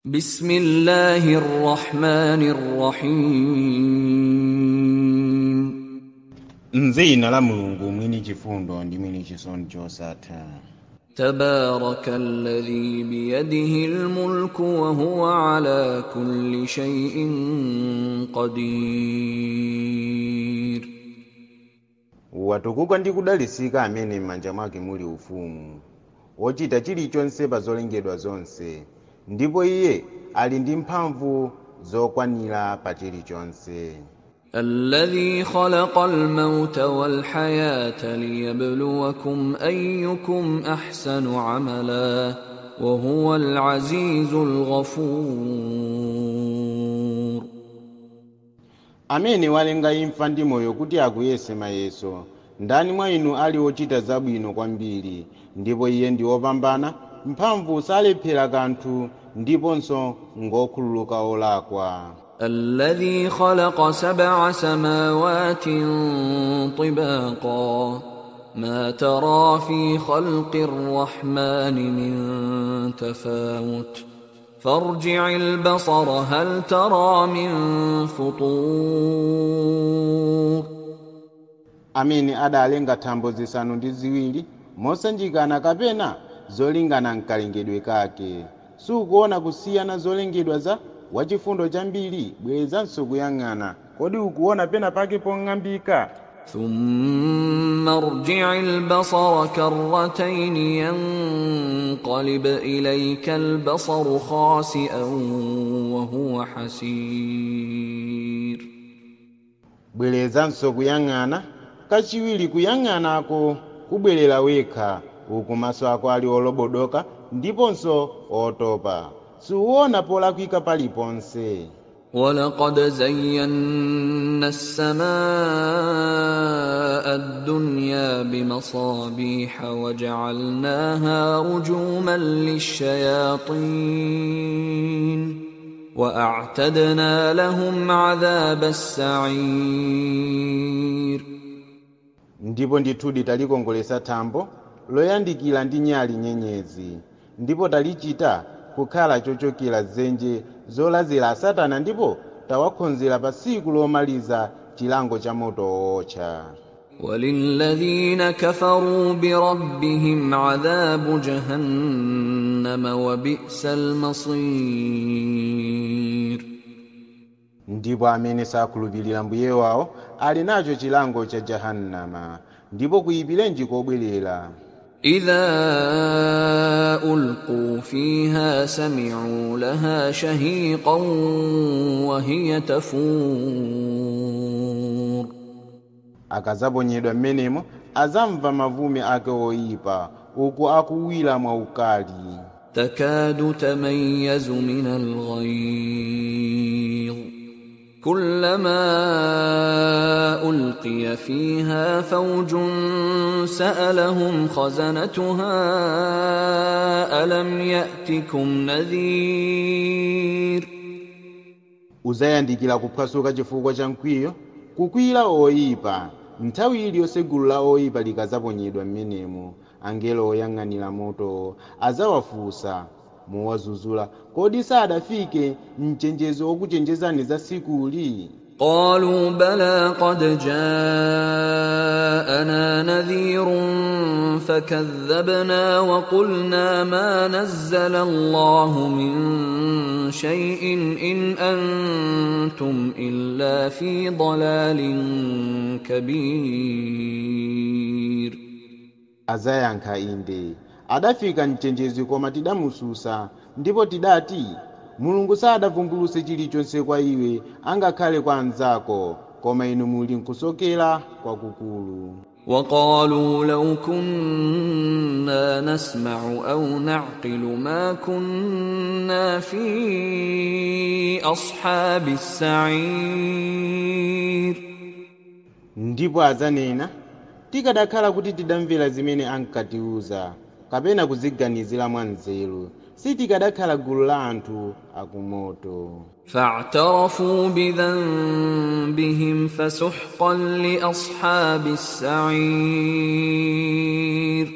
بسم الله الرحمن الرحيم. Nzina la Mulungu mwini chifundo ndi mwini chisoni chosatha. تبارك الذي بيده الملك وهو على كل شيء قدير. Watukuka ndi kudalisika amene m'manja mwake muli ufumu wochita chilichonse pa zolengedwa zonse, ndipo iye ali ndi mphamvu zokwanira pa chilichonse. الذي خلق الموت والحياة ليبلوكم أيكم أحسن عملا وهو العزيز الغفور. Amene walenga imfa ndi moyo kuti akuyese mayeso, ndani mwa inu ali wochita zabwino kwambiri, ndipo iye ndi wopambana mphamvu, salephera kanthu ndiponso ngokhululuka olakwa. الذي خلق 7 سماوات طباقا ما ترى في خلق الرحمن من تفاوت فارجع البصر هل ترى من فطور. Amene adalenga thambo zisanu ndi ziwiri mosanjikana kapena zolingana mkalengedwe kake, sukuona kusiyana zolengedwa za wachifundo chambiri, bwerezanso kuyang'ana, kodi ukuona pena pake pong'ambika? ثم ارجع البصر كرتين ينقلب إليك البصر خاسئا وهو حسير. Bwerezanso kuyang'ana kachiwiri, kuyang'anako kubwerera wekha, uku maso ako ali olobodoka ndiponso otopa, suona polakwika paliponse. ولقد زينا السماء الدنيا بمصابيح وجعلناها رجوما للشياطين وأعتدنا لهم عذاب السعير. Ndipo ndithudi talikongolesa thambo loyandikira ndi nyali nyenyezi, ndipo talichita kukhala chochokera dzenje zolazira Satana, ndipo tawakhonzera pa tsiku lomaliza chilango cha moto wootcha. وللذين كفروا بربهم عذاب جهنم وبئس المصير. Ndipo amene sakhulupirira Mbuye wawo ali nacho chilango cha Jahannama, ndipo kuyipirenji kobwerera. إذا ألقوا فيها سمعوا لها شهيقا وهي تفور. Akazaponyedwa m'menemo azamva mavume ake oyipa, uku akuwira mwaukali. تكاد تميز من الغيظ كلما ألقي فيها فوج سألهم خزنتها ألم يأتكم نذير. Uzayandikira kuphwasuka chifukwa cha mkwiyo, kukwira oyipa. Nthawi iliyonse gulu la oyipa likazaponyedwa m'menemo, angelo oyang'anira moto azawafunsa mowazuzula, kodi sadafike mchenjezo wokuchenjezani za sikuli? قالوا بلى قد جاءنا نذير فكذبنا وقلنا ما نزل الله من شيء إن أنتم إلا في ضلال كبير. Azayankha, inde adafika mchenjezi koma tidamususa, ndipo tidati Mulungu sadavumbuluse chilichonse kwa iwe angakhale kwa anzako, koma inu muli nkusokera kwakukulu. وقالوا لو كنا نسمع أو نعقل ما كنا في أصحاب السعير. Ndipo azanena, tikadakhala kuti tidamvera zimene ankatiuza kapena kuziganizira mwanzeru, sitikadakhala gulu la anthu akumoto. فاعترفوا بذنبهم فسحقا لأصحاب السعير.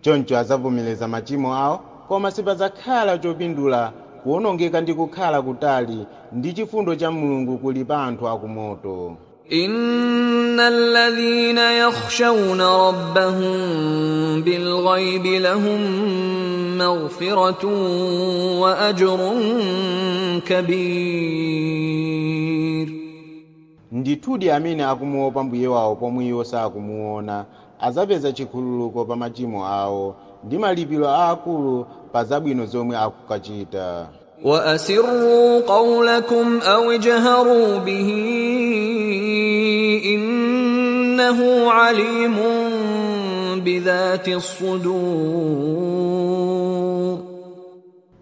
Choncho azavomereza machimo awo, koma sipadzakhala chopindula kuwonongeka ndi kukhala kutali ndi chifundo cha Mulungu kuli pa anthu akumoto. innal ladhina yakhshawna rabbahum bil ghaibi lahum maghfiratun wa ajrun kabir. Ndithudi amene akumuopa Mbuye wawo pomwe iwo sakumuona azapeza chikhululuko pa machimo awo ndi malipiro aakulu pa zabwino zomwe akukachita. wa asirru qawlakum aw ijharu bihi innahu alimun bidhati as-sudur.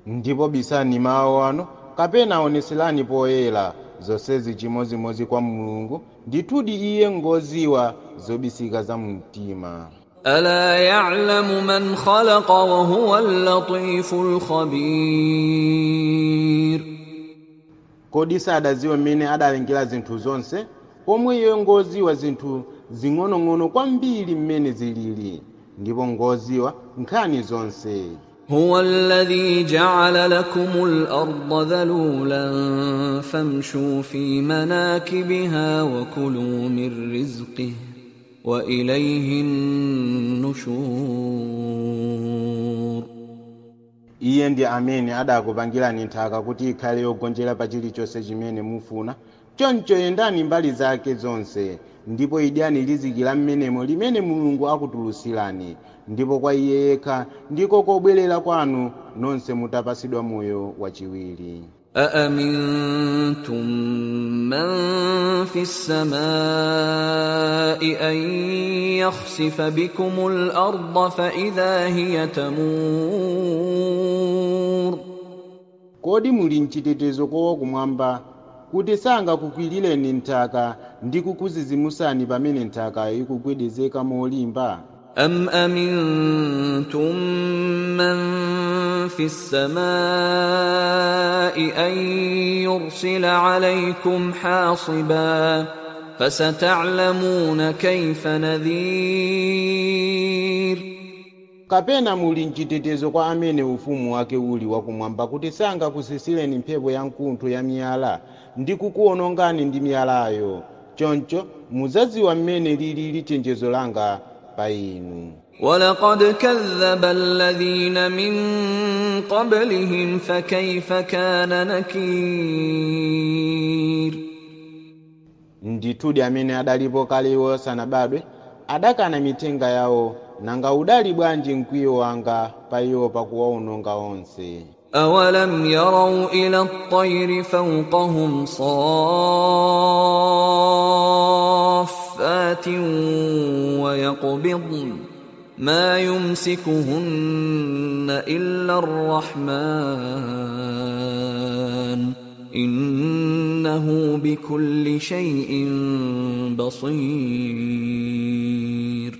Ndipo bisani mawu anu kapena oneserani poyera zonsezi chimozimozi kwa Mulungu, ndithudi iye ngoziwa zobisika za mtima. ala ya'lamu man khalaqa wa huwa al-latiful khabir. Kodi sadaziwe mmene adalengera zinthu zonse, pomwe iye ngoziwa zinthu zing'onong'ono kwambiri mmene zilili, ndipo ngoziwa nkhani zonse. هو الذي جعل لكم الأرض ذلولا فامشوا في مناكبها وكلوا من رزقه وإليه النشور. Iye ndi amene adakupangirani nthaka kuti ikhale yogonjera pa chilichonse chimene mufuna, choncho yendani mbali zake zonse, ndipo idyani riziki la mmenemo limene Mulungu akutulutsirani, ndipo kwa iye yekha ndiko kobwerera kwanu nonse mutapasidwa moyo wachiwiri. أأمنتم من في السماء أن يخسف بكم الأرض فإذا هي تمور. Kodi muli mchitetezo kwa kumwamba kuti sangakukwilireni nthaka ndi kukuzizimusani pamene nthaka ikugwedezeka molimba? أم أمنتم من في السماء أن يرسل عليكم حاصبا فستعلمون كيف نذير. Kapena muli mchitetezo kwa amene ufumu wake uli wakumwamba kuti sangakusisireni mphepo ya mkuntho ya miyala ndi kukuwonongani ndi miyalayo, choncho muzadziwa mmene lili chenjezo langa pa inu. ولقد كذب الذين من قبلهم فكيف كان نكير. Ndithudi amene adalipo kale iwo sanabadwe adakana mithenga yawo, nanga udali bwanji mkwiyo wanga pa iwo pakuwawononga onse. أولم يروا إلى الطير فوقهم صافات ويقبضن ما يمسكهن إلا الرحمن إنه بكل شيء بصير.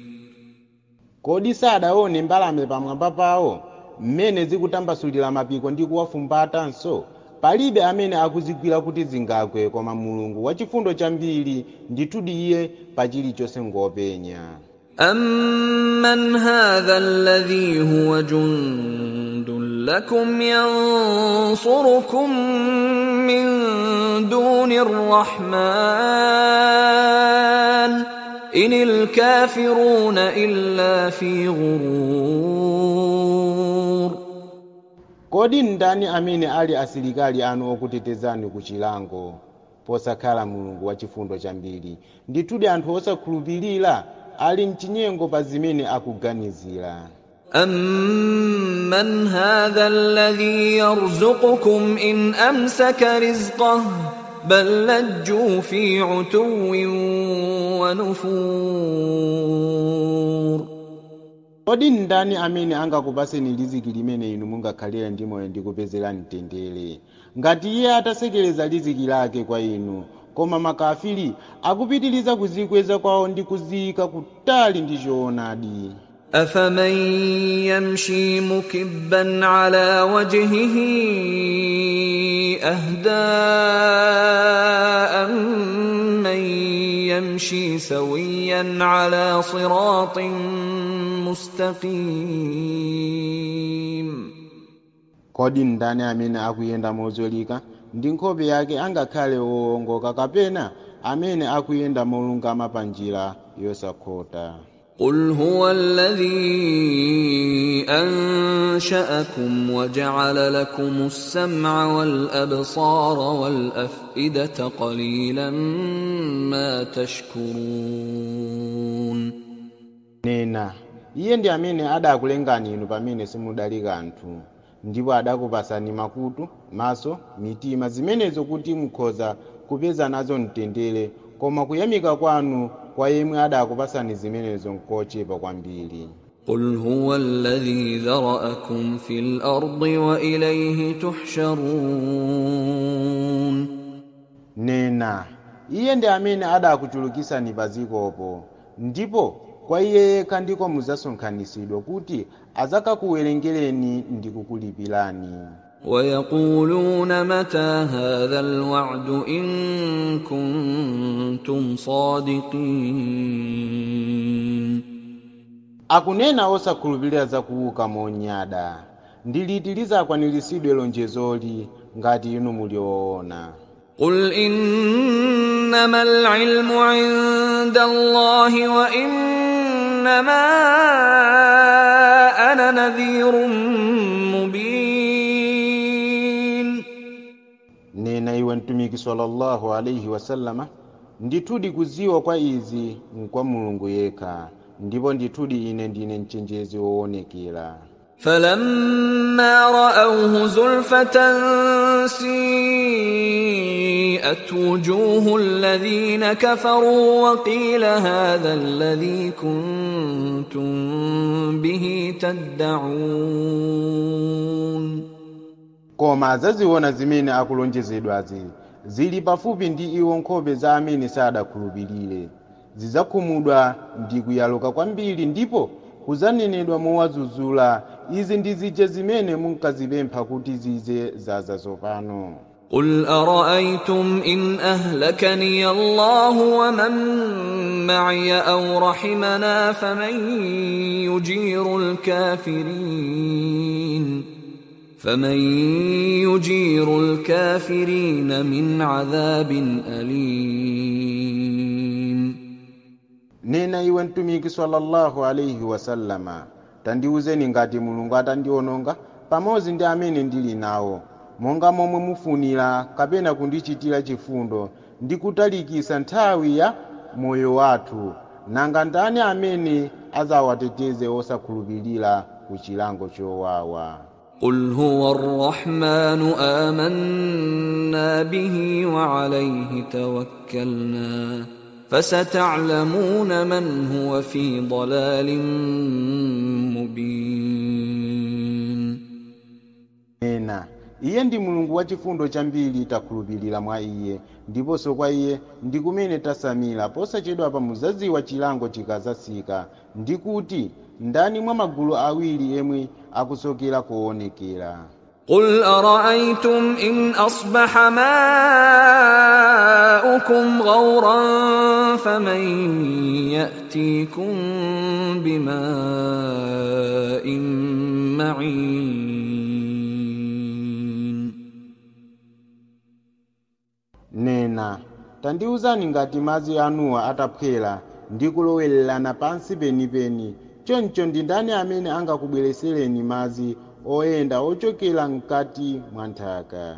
Kodi sadaone mbalame pamwamba pawo mmene zikutambasulira mapiko ndi kuwafumbatanso? Palibe amene akuzigwira kuti zingagwe, koma Mulungu wachifundo chambiri ndithudi iye pa chilichonse ngopenya. أمن هذا الذي هو جند لكم ينصركم من دون الرحمن إن الكافرون إلا في غرور. Kodi ndani amene ali asilikali anu okutetezani ku chilango posakhala Mulungu wachifundo chambiri? Ndithudi anthu osakhulupirira ali mchinyengo pa zimene akuganizira. أمن هذا الذي يرزقكم إن أمسك رزقه بل لجوا في عتو ونفور. Kodi ndani amene angakupaseni riziki limene inu mungakhalire ndi moyo ndi kupezerani mtendere, ngati iye atasekereza riziki lake kwa inu? Koma makafiri akupitiriza kuzikweza kwawo ndi kuziyika kutali ndi choonadi. أفمن يمشي مكبا على وجهه أهدى أمن يمشي سويا على صراط مستقيم. kodi ndani amene akuyenda mozolika ndi nkhope yake angakhale owongoka kapena amene akuyenda molungama pa njira yosakhota. قل هو الذي أنشأكم وجعل لكم السمع والأبصار والأفئدة قليلا ما تشكرون. Nena, iye ndi amene adakulengani inu pamene simudali kanthu, ndipo adakupasani makutu, maso, mitima zimenezo kuti mukhoza kupeza nazo mtendere, koma kuyamika kwanu kwa yemwe adakupasani zimenezo nkochepa kwambiri. قل هو الذي ذرأكم في الأرض وإليه تحشرون. Nena, iye ndi amene adakuchulukisani pa dzikopo, ndipo kwa iye yekha ndiko muzasonkhanitsidwa kuti azakakuwerengereni ndi kukulipirani. ويقولون متى هذا الوعد إن كنتم صادقين. Akunena osakhulupirira za kuuka monyada, ndi liti lizakwaniritsidwe lonjezoli ngati inu muliona. قل إنما العلم عند الله وإنما أنا نذير مبين. Nena iwe mtumiki sallallahu alayhi wasallama, ndithudi kuziwa kwa izi nkwa Mulungu yekha, ndipo ndithudi ine ndine mchenjezi woonekera. فلما رأوه زلفة سيئت وجوه الذين كفروا وقيل هذا الذي كنتم به تدعون. Koma azaziona zimene akulonjezedwazi zili pafupi ndi iwo nkhope za amene sadakhulupirire, zizakhumudwa ndi kuyaluka kwambiri ndipo kuzanenedwa mowazuzula, izi ndi zija zimene munkazipempha kuti zize zaza tsopano. قل أرأيتم إن أهلكني الله ومن معي أو رحمنا فمن يجير الكافرين من عذاب أليم. Nena iwe mtumiki sallallahu alayhi wasallama, tandiuzeni ngati Mulungu atandiononga pamodzi ndi amene ndili nawo, monga momwe mufunira kapena kundichitira chifundo ndi kutalikisa nthawi ya moyo wathu, nanga ndani amene azawateteze osakhulupirira ku chilango chowawa. قل هو الرحمن آمنا به وعليه توكلنا فستعلمون من هو في ضلال مبين. Nena, iye ndi Mulungu wachifundo chambiri, takhulupirira mwa iye, ndiponso kwa iye ndi kumene tasamira posachedwa pa muzaziwa chilango chikazasika, ndi kuti ndani mwa magulu awiri yemwe akusokera kuonekera. قل أرأيتم إن أصبح ماؤكم غورا فمن يأتيكم بماء معين. Nena, tandiuzani ngati madzi anuwa ataphwera ndi kulowererana pansi penipeni, choncho ndi ndani amene angakubweresereni madzi oyenda ochokera mkati mwa nthaka.